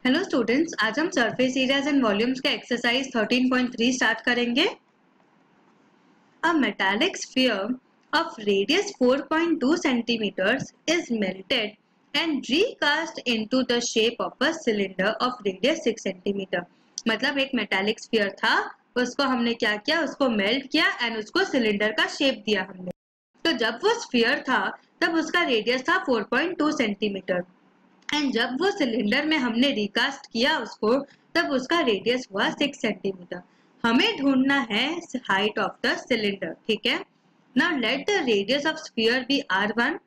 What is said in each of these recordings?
Hello students, आज हम surface areas and volumes का एक्सरसाइज 13.3 स्टार्ट करेंगे। A metallic sphere of radius 4.2 centimeters is melted and recast into the shape of a cylinder of radius 6 centimeter. मतलब एक metallic sphere था, उसको हमने क्या किया, उसको मेल्ट किया एंड उसको सिलेंडर का शेप दिया हमने। तो जब वो स्फीयर था तब उसका रेडियस था 4.2 सेंटीमीटर एंड जब वो सिलेंडर में हमने रिकास्ट किया उसको, तब उसका रेडियस हुआ 6 सेंटीमीटर। हमें ढूंढना है हाइट ऑफ द सिलेंडर, ठीक है। Now let the radius of sphere be r1.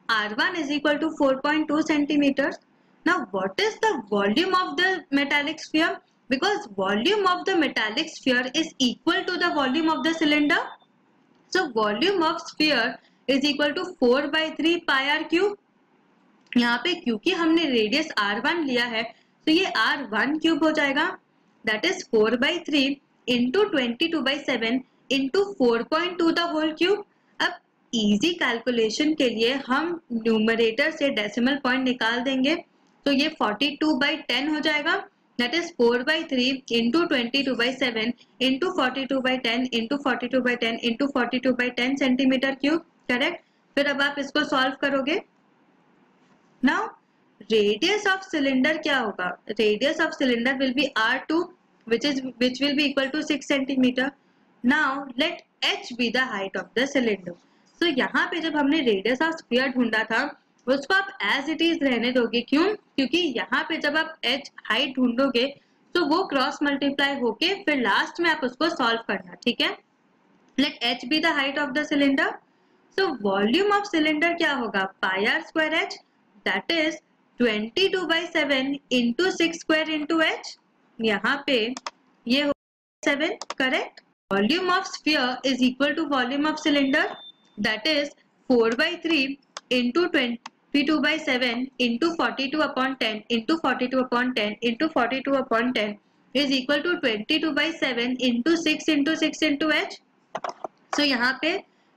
r1 is equal to 4.2 centimeters. Now what is the volume of the metallic sphere? Because volume of the metallic sphere is equal to the volume of the cylinder. So volume of sphere is equal to 4 by 3 pi r cube. यहाँ पे क्योंकि हमने radius r1 लिया है तो ये r1 cube हो जाएगा, that is 4 by 3 into 22/7 into 4.2 the whole cube. अब इजी कैलकुलेशन के लिए हम न्यूमरेटर से डेसिमल पॉइंट निकाल देंगे, तो ये 42/10 हो जाएगा, that is 4 by 3 into 22/7 into 42/10 into 42/10 into 42/10 centimetre cube, correct. फिर अब आप इसको सॉल्व करोगे। Now radius of cylinder क्या होगा, radius of cylinder will be r2 which will be equal to 6 centimeter. Now let h be the height of the cylinder. So यहाँ पे जब हमने radius of sphere ढूंढा था उसको आप as it is रहने दोगे, क्यों? क्योंकि यहाँ पे जब आप h height ढूंढोगे तो वो क्रॉस मल्टीप्लाई होके फिर लास्ट में आप उसको सॉल्व करना, ठीक है। Let h be the height of the cylinder. So volume of cylinder क्या होगा, pi r square h, that is 22/7 into 6 square into h. यहाँ पे ये हो 7, correct. Volume of sphere is equal to volume of cylinder, that is 4 by 3 into 22/7 into 42/10 into 42/10 into 42/10 is equal to 22/7 into 6 into 6 into h. So यहाँ पे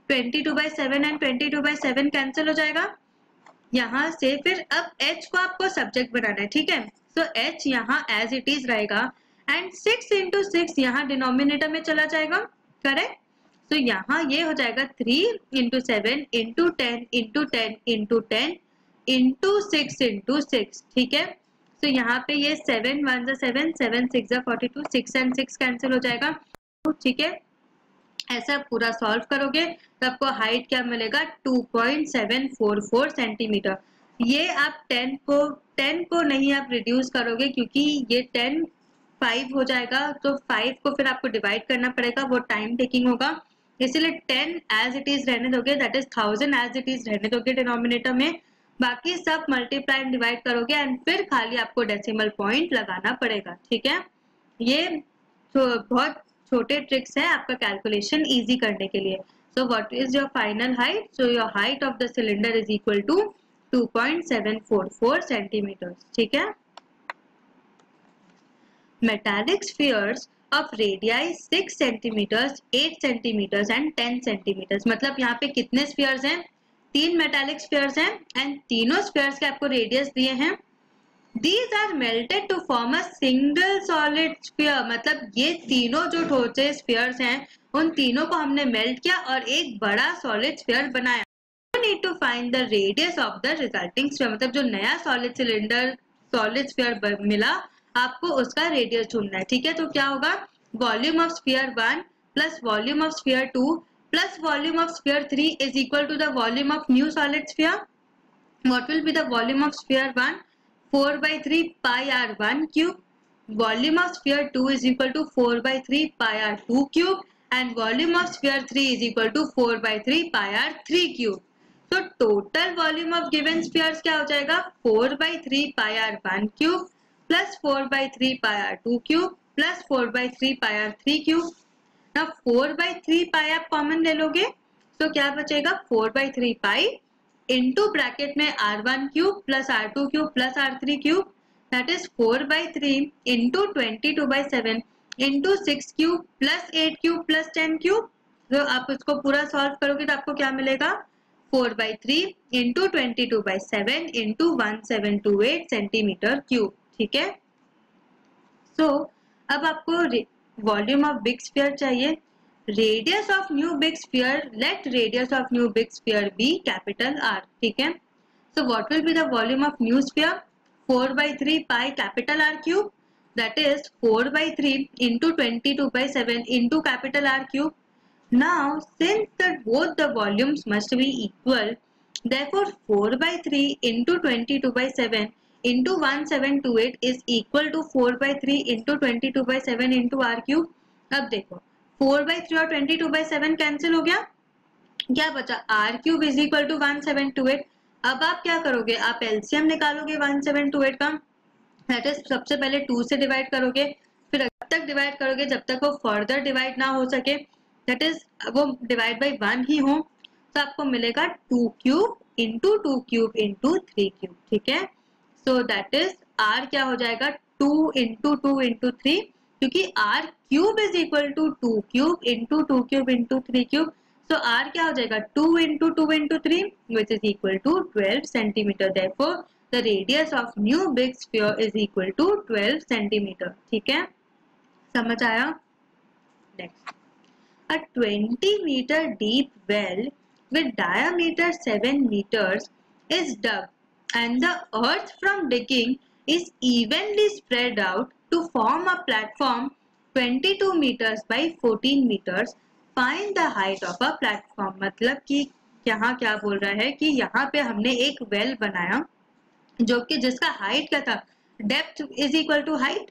22/7 and 22/7 cancel हो जाएगा यहाँ से। फिर अब h को आपको सब्जेक्ट बनाना है, ठीक है। सो h यहाँ एज इट इज रहेगा एंड 6 into 6 यहाँ डिनोमिनेटर में चला जाएगा, करेक्ट। तो यहाँ ये हो जाएगा 3 into 7 into 10 into 10 into 10 into 6 into 6, ठीक है। तो यहाँ पे ये 7 1 7 7 6 42, 6 and 6 कैंसिल हो जाएगा, ठीक है। ऐसा पूरा सॉल्व करोगे तो आपको हाइट क्या मिलेगा, 2.744 सेंटीमीटर। ये आप 10 को नहीं आप रिड्यूस करोगे क्योंकि ये 10 5 हो जाएगा, तो 5 को फिर आपको डिवाइड करना पड़ेगा, वो टाइम टेकिंग होगा, इसीलिए 10 एज इट इज रहने दोगे, that is 1000 as it is रहने दोगे डिनोमिनेटर में। बाकी सब मल्टीप्लाई एंड डिवाइड करोगे एंड फिर खाली आपको डेसिमल पॉइंट लगाना पड़ेगा, ठीक है। ये तो बहुत छोटे ट्रिक्स है आपका कैलकुलेशन इजी करने के लिए। So what is your final height, so your height of the cylinder is equal to 2.744 centimeter, ठीक है। Metallic spheres of radii 6 centimeters, 8 centimeters and 10 centimeters. मतलब यहाँ पे कितने स्फीयर्स हैं, 3 मेटालिक स्फीयर्स हैं एंड तीनों स्फीयर्स के आपको रेडियस दिए हैं। These are melted to form a single solid sphere. मतलब ये तीनों जो ठोसे स्फीयर्स हैं उन तीनों को हमने मेल्ट किया और एक बड़ा सॉलिड स्फीयर बनाया। You need to find the radius of the resulting sphere. मतलब जो नया सॉलिड स्फीयर मिला आपको उसका रेडियस ढूंढना है, ठीक है। तो क्या होगा, volume of sphere 1 plus volume of sphere 2 plus volume of sphere 3 is equal to the volume of new solid sphere. What will be the volume of sphere 1? 4 by 3 pi r1 cube. Volume of sphere 2 is equal to 4 by 3 pi r2 cube and volume of sphere 3 is equal to 4 by 3 pi r3 cube. So total volume of given spheres क्या हो जाएगा, 4 by 3 pi r1 cube plus 4 by 3 pi r2 cube plus 4 by 3 pi r3 cube. Now 4 by 3 pi आप common ले लोगे तो क्या बचेगा, 4 by 3 pi into bracket में r1 cube plus r2 cube plus r3 cube, that is 4 by 3 into 22/7 into 6 cube plus 8 cube plus 10 cube. तो आप इसको पूरा सॉल्व करोगे तो आपको क्या मिलेगा, 4 by 3 into 22/7 into 1728 centimeter cube, ठीक है। So अब आपको वॉल्यूम ऑफ बिग स्फीयर चाहिए. Radius of new big sphere, let radius of new big sphere be capital R. ठीक है. So what will be the volume of new sphere? 4 by 3 pi capital R cube, that is 4 by 3 into 22 by 7 into capital R cube. Now since that both the volumes must be equal, therefore 4 by 3 into 22 by 7 into 1728 is equal to 4 by 3 into 22 by 7 into R cube. अब देखो 4 by 3 और 22 by 7 cancel हो गया, क्या बचा R cube is equal to 1728. अब आप क्या करोगे, आप एलसीएम निकालोगे 1728 का, दैट इज सबसे पहले 2 से डिवाइड करोगे, फिर तब तक डिवाइड करोगे जब तक वो फर्दर डिवाइड ना हो सके, दैट इज वो डिवाइड बाई 1 ही हो. तो आपको मिलेगा 2 cube into 2 cube into 3 cube. ठीक है. सो दैट इज R क्या हो जाएगा 2 इंटू 2 इंटू 3, क्योंकि R cube is equal to 2 cube into 2 cube into 3 cube. So R क्या हो जाएगा 2 into 2 into 3 which is equal to 12 centimeter. Therefore the radius of new big sphere is equal to 12 centimeter. ठीक है, समझ आया. Next, a 20 meter deep well with diameter 7 meters is dug and the earth from digging is evenly spread out to form a platform 22 meters by 14 meters. Find the height of a platform. मतलब कि यहाँ क्या बोल रहा है कि यहाँ पे हमने एक वेल बनाया जो कि जिसका हाइट क्या था, depth is equal to height,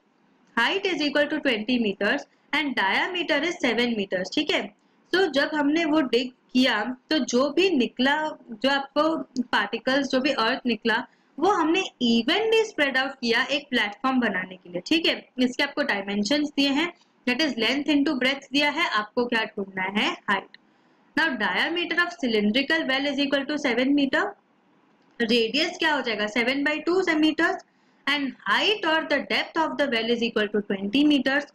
height is equal to 20 meters and diameter is 7 meters. ठीक है. तो जब हमने वो डिग किया तो जो भी निकला, जो आपको पार्टिकल्स, जो भी अर्थ निकला, वो हमने इवनली स्प्रेड आउट किया एक प्लेटफॉर्म बनाने के लिए. ठीक है. इसके आपको डायमेंशंस दिए हैं, that is length into breadth दिया है, आपको क्या ढूंढना है, height. Now diameter of cylindrical well is equal to 7 meter, radius क्या हो जाएगा 7 by 2 meters and height or the depth of the well is equal to 20 meters.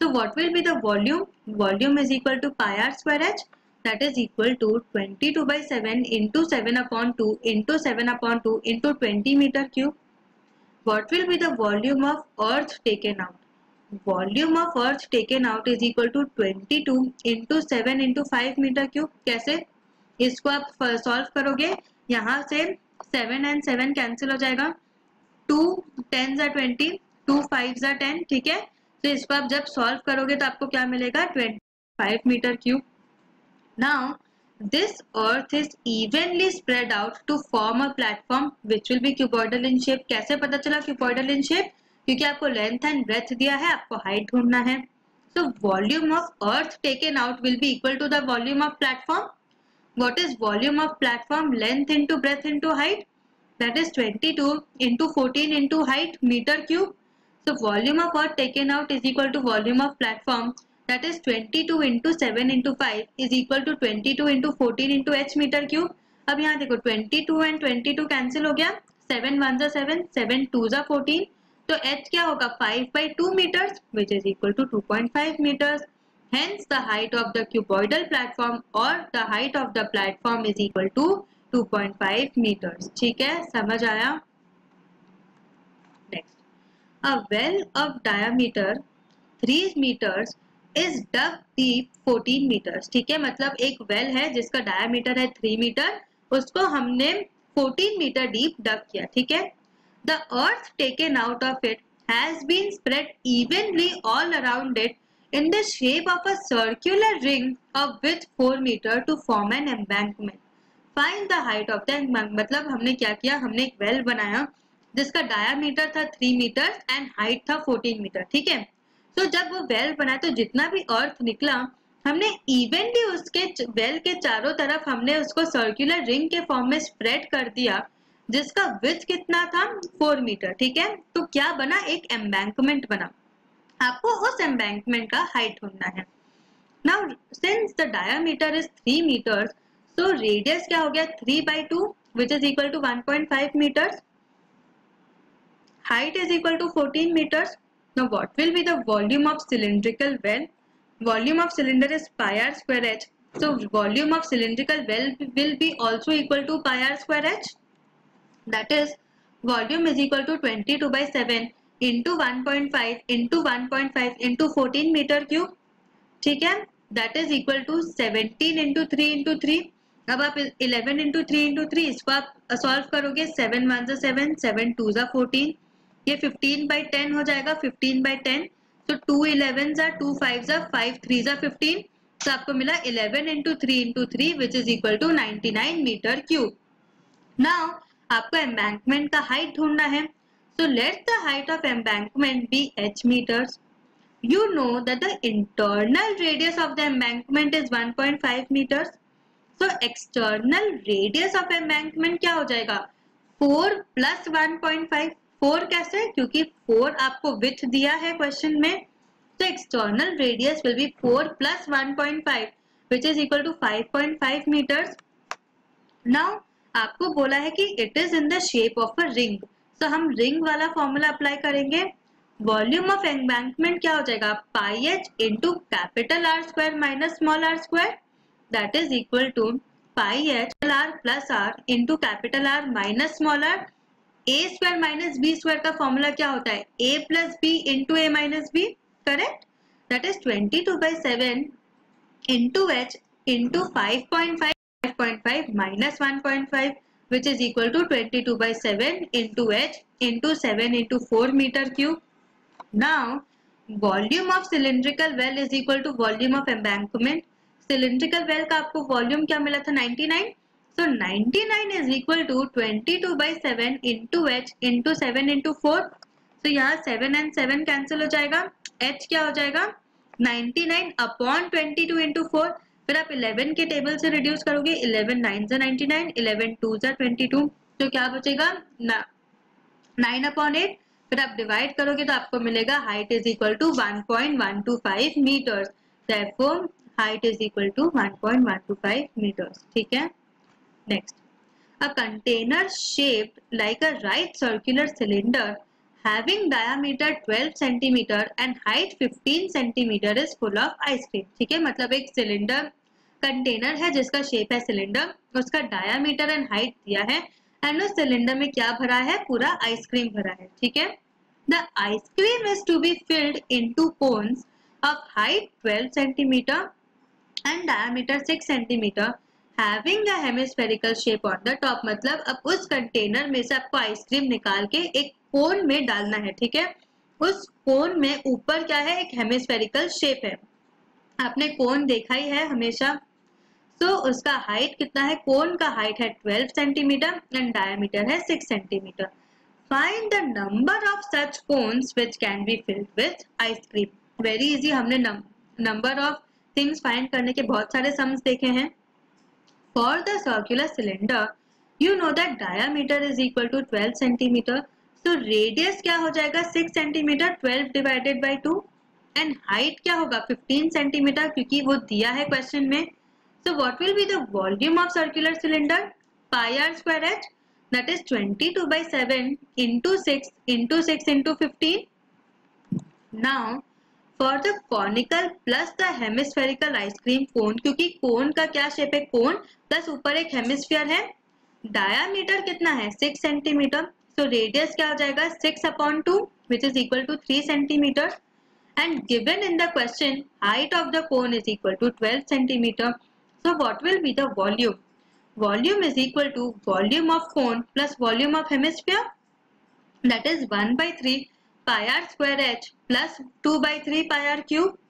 So what will be the volume? Volume is equal to pi r square h, that is equal to 22 by 7 into 7 upon 2 into 7 upon 2 into 20 meter cube. What will be the volume of earth taken out? Volume of earth taken out is equal to 22 into 7 into 5 meter cube. कैसे, इसको आप solve करोगे, यहाँ से 7 and 7 cancel हो जाएगा, 2 10 जा 20, 2 5 जा 10. ठीक है. तो इसको आप जब सॉल्व करोगे तो आपको क्या मिलेगा 25 meter cube. Now this earth is evenly spread out to form a platform which will be cuboidal in shape. कैसे पता चला क्यूबॉइडल इन शेप, क्योंकि आपको लेंथ एंड ब्रेथ दिया है, आपको हाइट ढूंढना है. So volume of earth taken out will be equal to the volume of platform. What is volume of platform? Length into breadth into height, that is 22 into 14 into height meter cube. So volume of earth taken out is equal to volume of platform, that is 22 into 7 into 5 is equal to 22 into 14 into h meter cube. अब यहाँ देखो 22 and 22 cancel हो गया, 7 1 जा 7, 7 2 जा 14, तो h क्या होगा 5 by 2 meters which is equal to 2.5 meters. Hence the height of the cuboidal platform or the height of the platform is equal to 2.5 meters. ठीक है, समझ आया. Next, a well of diameter 3 meters is dug deep 14 meters. ठीक है, मतलब एक well है जिसका डायमीटर है 3 मीटर, उसको हमने 14 मीटर डीप डग किया. ठीक है. The earth taken out of it has been spread evenly all around it in the shape of a circular ring of width 4 meter to form an embankment. Find the height of the embankment. मतलब हमने क्या किया, हमने एक well बनाया जिसका diameter था 3 metre and height था 14 मीटर. ठीक है. तो जब वो वेल बनाया तो जितना भी अर्थ निकला हमने इवनली उसके वेल के चारों तरफ हमने उसको सर्कुलर रिंग के फॉर्म में स्प्रेड कर दिया जिसका विड्थ कितना था 4 मीटर. ठीक है. तो क्या बना, एक एम्बैंकमेंट बना. आपको उस एम्बैंकमेंट का हाइट ढूंढना है. Now since the diameter is 3 meters, so radius क्या हो गया 3 by 2 which is equal to 1.5 meters. Height is equal to 14 meters. Now what will be the volume of cylindrical well? Volume of cylinder is pi r square h. So volume of cylindrical well will be also equal to pi r square h. That is volume is equal to 22 by 7 into 1.5 into 1.5 into 14 meter cube, ठीक है, that is equal to 17 into 3 into 3। अब आप 11 into 3 into 3 इसको आप solve करोगे, 7 1 जा 7, 7 2 जा 14, ये 15/10 हो जाएगा, 15/10, तो 2 11 जा 2 5 जा 5 3 जा 15, तो आपको मिला 11 into 3 into 3 which is equal to 99 meter cube. Now आपको एम्बैंकमेंट का हाइट ढूंढना है, so let the height of embankment be h meters. You know that the internal radius of the embankment is 1.5 meters. So external radius of embankment क्या हो जाएगा, 4 plus 1.5। 4 कैसे, क्योंकि 4 आपको width दिया है क्वेश्चन में, so external radius will be 4 plus 1.5 which is equal to 5.5 meters. Now आपको बोला है कि it is in the shape of a ring, so हम ring वाला फॉर्मूला अप्लाई करेंगे। वॉल्यूम ऑफ एम्बैंकमेंट क्या हो जाएगा, pi H into capital R square minus small R square, that is equal to pi H R plus R into capital R minus small R. A square minus B square का formula क्या होता है, A plus B into A minus B, correct, that is 22/7 into H into 5.5 minus 1.5 which is equal to 22/7 into h into 7 into 4 meter cube. Now volume of cylindrical well is equal to volume of embankment. Cylindrical well का आपको volume क्या मिला था, 99, so 99 is equal to 22/7 into h into 7 into 4, so यहाँ 7 and 7 cancel हो जाएगा, h क्या हो जाएगा 99 अपॉन 22 into 4, फिर आप 11 के टेबल से रिड्यूस करोगे, 11 9 जा 99, 11 2 जा 22, तो क्या बचेगा 9 अपॉन 8, फिर आप डिवाइड करोगे तो आपको मिलेगा height is equal to 1.125 meters, therefore height is equal to 1.125 meters, ठीक है। Next, a container shaped like a right circular cylinder having diameter 12 centimeter and height 15 centimeter is full of ice cream, ठीक है, मतलब एक cylinder container है जिसका shape है cylinder, उसका डायामीटर एंड हाइट दिया है, एंड उस सिलेंडर में क्या भरा है, पूरा आइसक्रीम भरा है, ठीक है। The ice cream is to be filled into cones of height 12 centimeter and diameter 6 centimeter having a hemispherical shape on the top, मतलब अब उस कंटेनर में से आपको आइसक्रीम निकाल के एक कोन में डालना है, ठीक है, उस कोन में ऊपर क्या है, एक हेमिस्फेरिकल शेप है, आपने कोन देखा ही है हमेशा, सो उसका हाइट कितना है, कोन का हाइट है 12 सेंटीमीटर एंड डायमीटर है 6 centimeter. Find the number of such cones which can be filled with ice cream, very easy, हमने नंबर ऑफ थिंग्स फाइंड करने के बहुत सारे सम्स देखे हैं। For the circular cylinder you know that diameter is equal to 12 centimeter, तो radius क्या हो जाएगा 6 centimeter, 12 divided by 2, and height क्या होगा 15 सेंटीमीटर, क्योंकि वो दिया है क्वेश्चन में। So what will be the volume of circular cylinder, pi r square h, that is 22/7 into 6 into 6 into 15। Now for the conical plus the hemispherical ice cream cone, क्योंकि cone का क्या शेप है, cone plus ऊपर एक hemisphere है, diameter कितना है 6 centimetre, so radius क्या हो जाएगा 6 upon 2 which is equal to 3 centimeter, and given in the question height of the cone is equal to 12 centimeter, so what will be the volume, volume is equal to volume of cone plus volume of hemisphere, that is 1/3 pi r square h plus 2/3 pi r cube।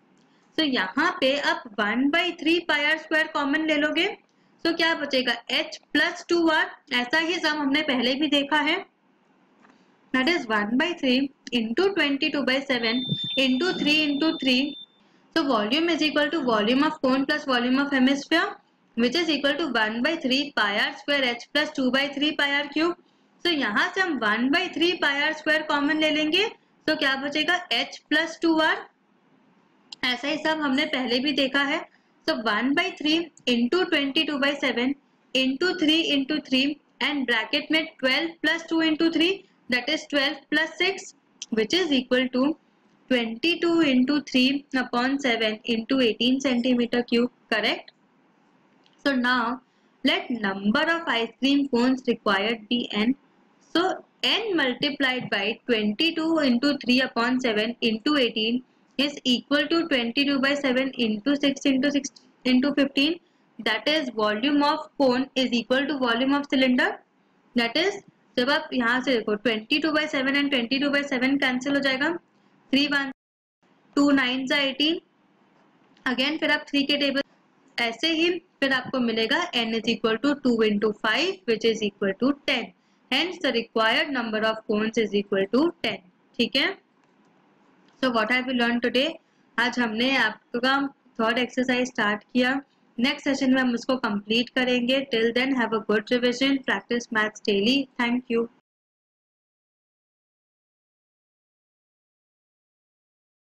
so यहाँ पे आप 1/3 pi r square common ले लोगे, so क्या बचेगा h plus 2r, ऐसा ही सम हमने पहले भी देखा है, that is 1/3 into 22/7 into 3 into 3, so volume is equal to volume of cone plus volume of hemisphere which is equal to 1/3 pi r square h plus 2/3 pi r cube। so यहाँ से हम 1/3 pi r square common ले लेंगे, तो क्या बचेगा h plus 2r, ऐसा ही सब हमने पहले भी देखा है, so 1/3 into 22/7 into 3 into 3 and bracket में 12 plus 2 into 3, that is 12 plus 6 which is equal to 22 into 3 upon 7 into 18 centimeter cube, correct। so now let number of ice cream cones required be n, so n multiplied by 22 into 3 upon 7 into 18 is equal to 22 by 7 into 6 into 6 into 15. That is volume of cone is equal to volume of cylinder. That is जब आप यहाँ से देखो 22 by 7 and 22 by 7 cancel हो जाएगा, 3 1 2 9 18 again, फिर आप 3 के टेबल ऐसे ही फिर आपको मिलेगा n is equal to 2 into 5 which is equal to 10. Hence the required number of cones is equal to 10. ठीक है. So what have we learned today? आज हमने आपका थर्ड एक्सरसाइज स्टार्ट किया. नेक्स्ट सेशन में हम उसको कंप्लीट करेंगे. Till then have a good revision, practice maths daily. Thank you.